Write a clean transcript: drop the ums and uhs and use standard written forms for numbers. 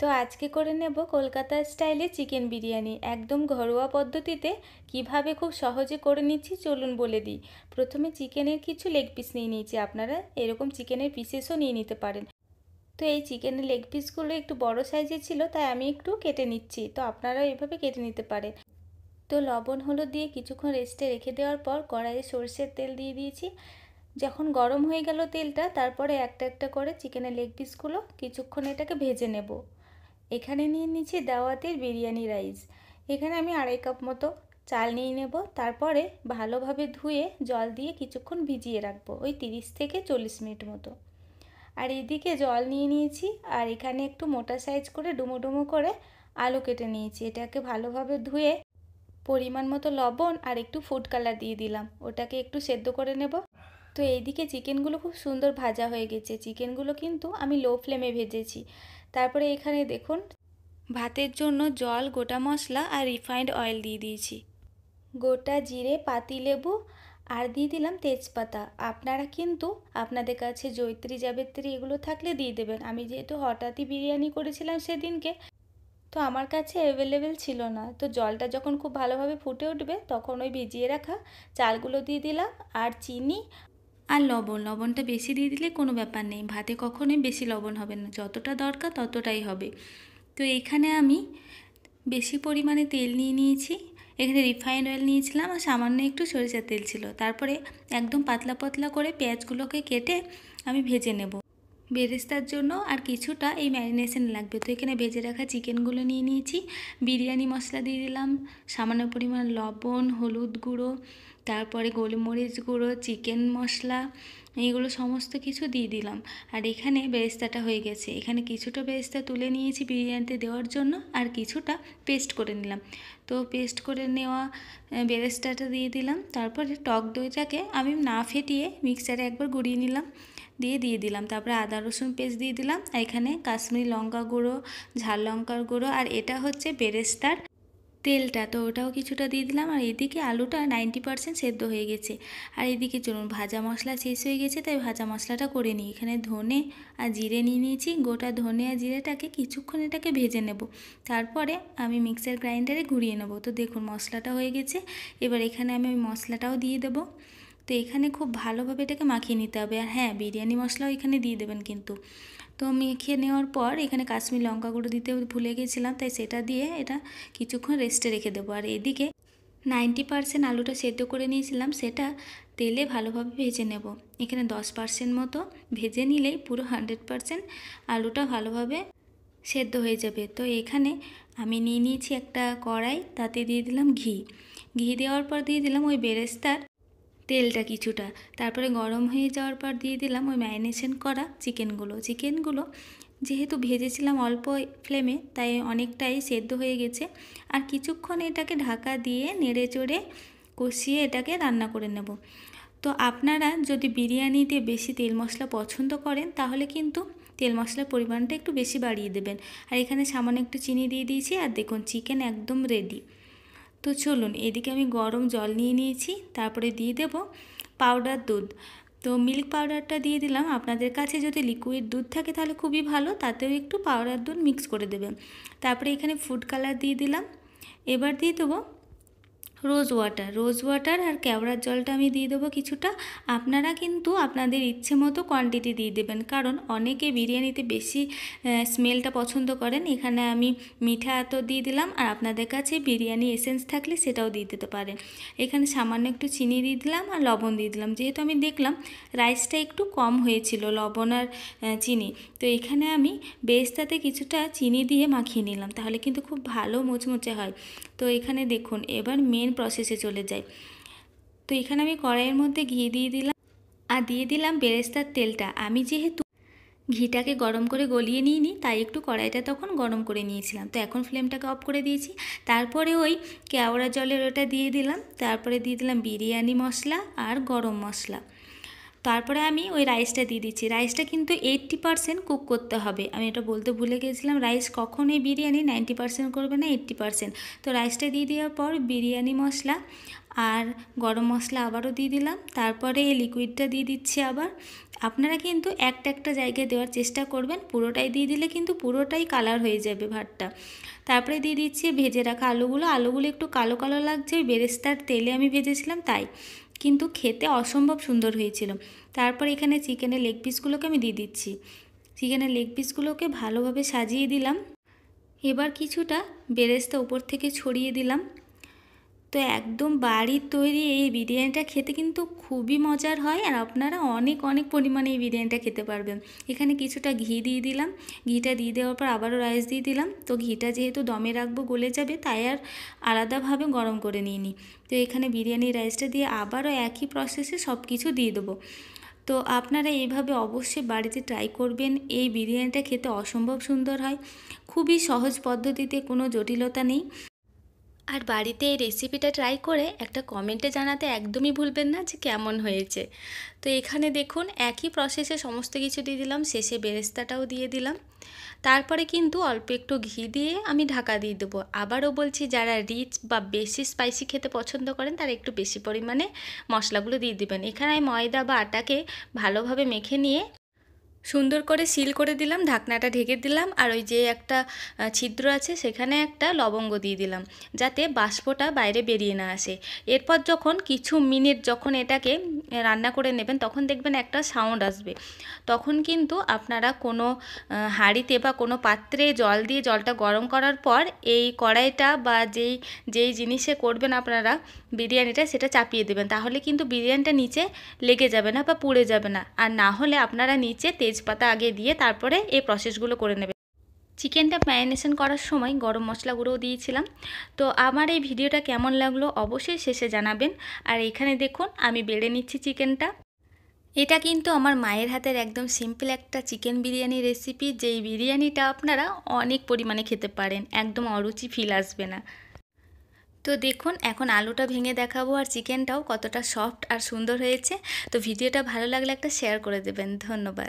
তো আজকে করে নেব কলকাতা স্টাইলে চিকেন বিরিয়ানি, একদম ঘরোয়া পদ্ধতিতে। কিভাবে খুব সহজে করে নিচ্ছি চলুন বলে দিই। প্রথমে চিকেনের কিছু লেগ পিস নিয়ে নিয়েছি, আপনারা এরকম চিকেনের পিসেসও নিয়ে নিতে পারেন। তো এই চিকেনের লেগ পিসগুলো একটু বড় সাইজের ছিল, তাই আমি একটু কেটে নিচ্ছি, তো আপনারাও এভাবে কেটে নিতে পারেন। তো লবণ হলুদ দিয়ে কিছুক্ষণ রেস্টে রেখে দেওয়ার পর কড়াইয়ে সরষের তেল দিয়ে দিয়েছি। যখন গরম হয়ে গেল তেলটা, তারপরে একটা একটা করে চিকেনের লেগ পিসগুলো কিছুক্ষণ এটাকে ভেজে নেব। এখানে নিয়ে নিচ্ছি দাওয়াতের বিরিয়ানি রাইস। এখানে আমি 2.5 কাপ মতো চাল নিয়ে নেব। তারপরে ভালোভাবে ধুয়ে জল দিয়ে কিছুক্ষণ ভিজিয়ে রাখবো, ওই 30 থেকে 40 মিনিট মতো। আর এদিকে জল নিয়ে নিয়েছি, আর এখানে একটু মোটা সাইজ করে ডুমো ডুমো করে আলু কেটে নিয়েছি। এটাকে ভালোভাবে ধুয়ে পরিমাণ মতো লবণ আর একটু ফুড কালার দিয়ে দিলাম, ওটাকে একটু সেদ্ধ করে নেব। তো এইদিকে চিকেনগুলো খুব সুন্দর ভাজা হয়ে গেছে। চিকেনগুলো কিন্তু আমি লো ফ্লেমে ভেজেছি। তারপরে এখানে দেখুন ভাতের জন্য জল, গোটা মশলা আর রিফাইন্ড অয়েল দিয়ে দিয়েছি, গোটা জিরে, পাতিলেবু আর দিয়ে দিলাম তেজপাতা। আপনারা কিন্তু আপনাদের কাছে জয়িত্রী, জাবিত্রী এগুলো থাকলে দিয়ে দেবেন। আমি যেহেতু হঠাৎই বিরিয়ানি করেছিলাম সেদিনকে, তো আমার কাছে অ্যাভেলেবেল ছিল না। তো জলটা যখন খুব ভালোভাবে ফুটে উঠবে তখন ওই ভিজিয়ে রাখা চালগুলো দিয়ে দিলাম, আর চিনি আর লবণটা বেশি দিয়ে দিলে কোনো ব্যাপার নেই, ভাতে কখনোই বেশি লবণ হবে না, যতটা দরকার ততটাই হবে। তো এখানে আমি বেশি পরিমাণে তেল নিয়ে নিয়েছি। এখানে রিফাইন্ড অয়েল নিয়েছিলাম আর সামান্য একটু সরিষার তেল ছিল। তারপরে একদম পাতলা পাতলা করে পেঁয়াজগুলোকে কেটে আমি ভেজে নেব বেরেস্তার জন্য, আর কিছুটা এই ম্যারিনেশন লাগবে। তো এখানে ভেজে রাখা চিকেনগুলো নিয়ে নিয়েছি, বিরিয়ানি মশলা দিয়ে দিলাম, সামান্য পরিমাণ লবণ, হলুদ গুঁড়ো, তারপরে গোলমরিচ গুঁড়ো, চিকেন মশলা, এইগুলো সমস্ত কিছু দিয়ে দিলাম। আর এখানে বেরেস্তাটা হয়ে গেছে। এখানে কিছুটা বেরেস্তা তুলে নিয়েছি বিরিয়ানিতে দেওয়ার জন্য, আর কিছুটা পেস্ট করে নিলাম। তো পেস্ট করে নেওয়া বেরেস্তাটা দিয়ে দিলাম। তারপরে টক দইটাকে আমি না ফেটিয়ে মিক্সারে একবার গুঁড়িয়ে নিলাম, দিয়ে দিলাম। তারপরে আদা রসুন পেস্ট দিয়ে দিলাম। আর এখানে কাশ্মীরি লঙ্কা গুঁড়ো, ঝাল লঙ্কার গুঁড়ো, আর এটা হচ্ছে বেরেস্তার তেলটা, তো ওটাও কিছুটা দিয়ে দিলাম। আর এদিকে আলুটা 90% সেদ্ধ হয়ে গেছে। আর এদিকে চলুন ভাজা মশলা শেষ হয়ে গেছে, তাই ভাজা মশলাটা করে নিই। এখানে ধনে আর জিরে নিয়ে নিয়েছি, গোটা ধনে আর জিরেটাকে কিছুক্ষণ এটাকে ভেজে নেব। তারপরে আমি মিক্সার গ্রাইন্ডারে ঘুরিয়ে নেব। তো দেখুন মশলাটা হয়ে গেছে। এবার এখানে আমি ওই মশলাটাও দিয়ে দেবো। তো এখানে খুব ভালোভাবে এটাকে মাখিয়ে নিতে হবে। আর হ্যাঁ, বিরিয়ানি মশলাও এখানে দিয়ে দেবেন কিন্তু। তো মেখে নেওয়ার পর এখানে কাশ্মীরি লঙ্কা গুঁড়ো দিতে ভুলে গেছিলাম, তাই সেটা দিয়ে এটা কিছুক্ষণ রেস্টে রেখে দেবো। আর এদিকে 90% আলুটা সেদ্ধ করে নিয়েছিলাম, সেটা তেলে ভালোভাবে ভেজে নেব। এখানে 10% মতো ভেজে নিলেই পুরো 100% আলুটা ভালোভাবে সেদ্ধ হয়ে যাবে। তো এখানে আমি নিয়ে নিয়েছি একটা কড়াই, তাতে দিয়ে দিলাম ঘি দেওয়ার পর দিয়ে দিলাম ওই বেরেস্তার তেলটা কিছুটা। তারপরে গরম হয়ে যাওয়ার পর দিয়ে দিলাম ওই ম্যারিনেশন করা চিকেনগুলো যেহেতু ভেজেছিলাম অল্প ফ্লেমে, তাই অনেকটাই সেদ্ধ হয়ে গেছে। আর কিছুক্ষণ এটাকে ঢাকা দিয়ে নেড়ে চড়ে কষিয়ে এটাকে রান্না করে নেব। তো আপনারা যদি বিরিয়ানিতে বেশি তেল মশলা পছন্দ করেন, তাহলে কিন্তু তেল মশলার পরিমাণটা একটু বেশি বাড়িয়ে দেবেন। আর এখানে সামান্য একটু চিনি দিয়ে দিয়েছি। আর দেখুন চিকেন একদম রেডি। তো চলুন, এদিকে আমি গরম জল নিয়ে নিয়েছি, তারপরে দিয়ে দেব পাউডার দুধ। তো মিল্ক পাউডারটা দিয়ে দিলাম। আপনাদের কাছে যদি লিকুইড দুধ থাকে তাহলে খুবই ভালো, তাতেও একটু পাউডার দুধ মিক্স করে দেবেন। তারপরে এখানে ফুড কালার দিয়ে দিলাম। এবার দিয়ে দেবো রোজ ওয়াটার আর কেওড়ার জলটা আমি দিয়ে দেবো কিছুটা। আপনারা কিন্তু আপনাদের ইচ্ছে মতো কোয়ান্টিটি দিয়ে দেবেন, কারণ অনেকে বিরিয়ানিতে বেশি স্মেলটা পছন্দ করেন। এখানে আমি মিঠা আতর দিয়ে দিলাম, আর আপনাদের কাছে বিরিয়ানি এসেন্স থাকলে সেটাও দিয়ে দিতে পারেন। এখানে সামান্য একটু চিনি দিয়ে দিলাম আর লবণ দিয়ে দিলাম, যেহেতু আমি দেখলাম রাইসটা একটু কম হয়েছিল লবণ আর চিনি। তো এখানে আমি বেরেস্তাতে কিছুটা চিনি দিয়ে মাখিয়ে নিলাম, তাহলে কিন্তু খুব ভালো মুচমুচে হয়। তো এখানে দেখুন এবার মেন প্রসেসে চলে যাই। তো এখানে আমি কড়াইয়ের মধ্যে ঘি দিয়ে দিলাম, আর দিয়ে দিলাম বেরেস্তার তেলটা। আমি যেহেতু ঘিটাকে গরম করে গলিয়ে নিইনি, তাই একটু কড়াইটা তখন গরম করে নিয়েছিলাম। তো এখন ফ্লেমটাকে অফ করে দিয়েছি। তারপরে ওই কেওড়া জলের ওটা দিয়ে দিলাম। তারপরে দিয়ে দিলাম বিরিয়ানি মশলা আর গরম মশলা। তারপরে আমি ওই রাইসটা দিয়ে দিচ্ছি। রাইসটা কিন্তু 80% কুক করতে হবে, আমি এটা বলতে ভুলে গেছিলাম। রাইস কখনোই বিরিয়ানি 90% করবে না, 80%। তো রাইসটা দিয়ে দেওয়ার পর বিরিয়ানি মশলা আর গরম মশলা আবারও দিয়ে দিলাম। তারপরে এই লিকুইডটা দিয়ে দিচ্ছি আবার। আপনারা কিন্তু একটা একটা জায়গায় দেওয়ার চেষ্টা করবেন, পুরোটাই দিয়ে দিলে কিন্তু পুরোটাই কালার হয়ে যাবে ভাতটা। তারপরে দিয়ে দিচ্ছি ভেজে রাখা আলুগুলো একটু কালো কালো লাগছে, ওই বেরেস্তার তেলে আমি ভেজেছিলাম তাই, কিন্তু খেতে অসম্ভব সুন্দর হয়েছিল। তারপর এখানে চিকেনের লেগ পিসগুলোকে আমি দিয়ে দিচ্ছি। চিকেনের লেগ পিসগুলোকে ভালোভাবে সাজিয়ে দিলাম। এবার কিছুটা বেরেস্তা উপর থেকে ছড়িয়ে দিলাম। তো একদম বাড়ির তৈরি এই বিরিয়ানিটা খেতে কিন্তু খুবই মজার হয়, আর আপনারা অনেক অনেক পরিমাণে এই বিরিয়ানিটা খেতে পারবেন। এখানে কিছুটা ঘি দিয়ে দিলাম। ঘিটা দিয়ে দেওয়ার পর আবারও রাইস দিয়ে দিলাম। তো ঘিটা যেহেতু দমে রাখবো গলে যাবে, তাই আর আলাদাভাবে গরম করে নিইনি। তো এখানে বিরিয়ানির রাইসটা দিয়ে আবারও একই প্রসেসে সব কিছু দিয়ে দেবো। তো আপনারা এইভাবে অবশ্যই বাড়িতে ট্রাই করবেন। এই বিরিয়ানিটা খেতে অসম্ভব সুন্দর হয়, খুবই সহজ পদ্ধতিতে, কোনো জটিলতা নেই। আর বাড়িতে এই রেসিপিটা ট্রাই করে একটা কমেন্টে জানাতে একদমই ভুলবেন না যে কেমন হয়েছে। তো এখানে দেখুন একই প্রসেসে সমস্ত কিছু দিয়ে দিলাম, শেষে বেরেস্তাটাও দিয়ে দিলাম। তারপরে কিন্তু অল্প একটু ঘি দিয়ে আমি ঢাকা দিয়ে দেবো। আবারও বলছি, যারা রিচ বা বেশি স্পাইসি খেতে পছন্দ করেন তারা একটু বেশি পরিমাণে মশলাগুলো দিয়ে দেবেন। এখানে ময়দা বা আটাকে ভালোভাবে মেখে নিয়ে সুন্দর করে সিল করে দিলাম, ঢাকনাটা ঢেকে দিলাম। আর ওই যে একটা ছিদ্র আছে সেখানে একটা লবঙ্গ দিয়ে দিলাম, যাতে বাষ্পটা বাইরে বেরিয়ে না আসে। এরপর যখন কিছু মিনিট যখন এটাকে রান্না করে নেবেন, তখন দেখবেন একটা সাউন্ড আসবে। তখন কিন্তু আপনারা কোনো হাঁড়িতে বা কোনো পাত্রে জল দিয়ে জলটা গরম করার পর এই কড়াইটা বা যেই জিনিসে করবেন আপনারা বিরিয়ানিটা, সেটা চাপিয়ে দেবেন। তাহলে কিন্তু বিরিয়ানিটা নিচে লেগে যাবে না বা পুড়ে যাবে না। আর না হলে আপনারা নিচে তেজপাতা আগে দিয়ে তারপরে এই প্রসেসগুলো করে নেবেন। চিকেনটা ম্যারিনেশন করার সময় গরম মশলা গুঁড়োও দিয়েছিলাম। তো আমার এই ভিডিওটা কেমন লাগলো অবশ্যই শেষে জানাবেন। আর এখানে দেখুন আমি বেড়ে নিচ্ছি চিকেনটা। এটা কিন্তু আমার মায়ের হাতের একদম সিম্পল একটা চিকেন বিরিয়ানি রেসিপি, যেই বিরিয়ানিটা আপনারা অনেক পরিমাণে খেতে পারেন, একদম অরুচি ফিল আসবে না। তো দেখুন এখন আলুটা ভেঙে দেখাবো, আর চিকেনটাও কতটা সফট আর সুন্দর হয়েছে। তো ভিডিওটা ভালো লাগলে একটা শেয়ার করে দেবেন। ধন্যবাদ।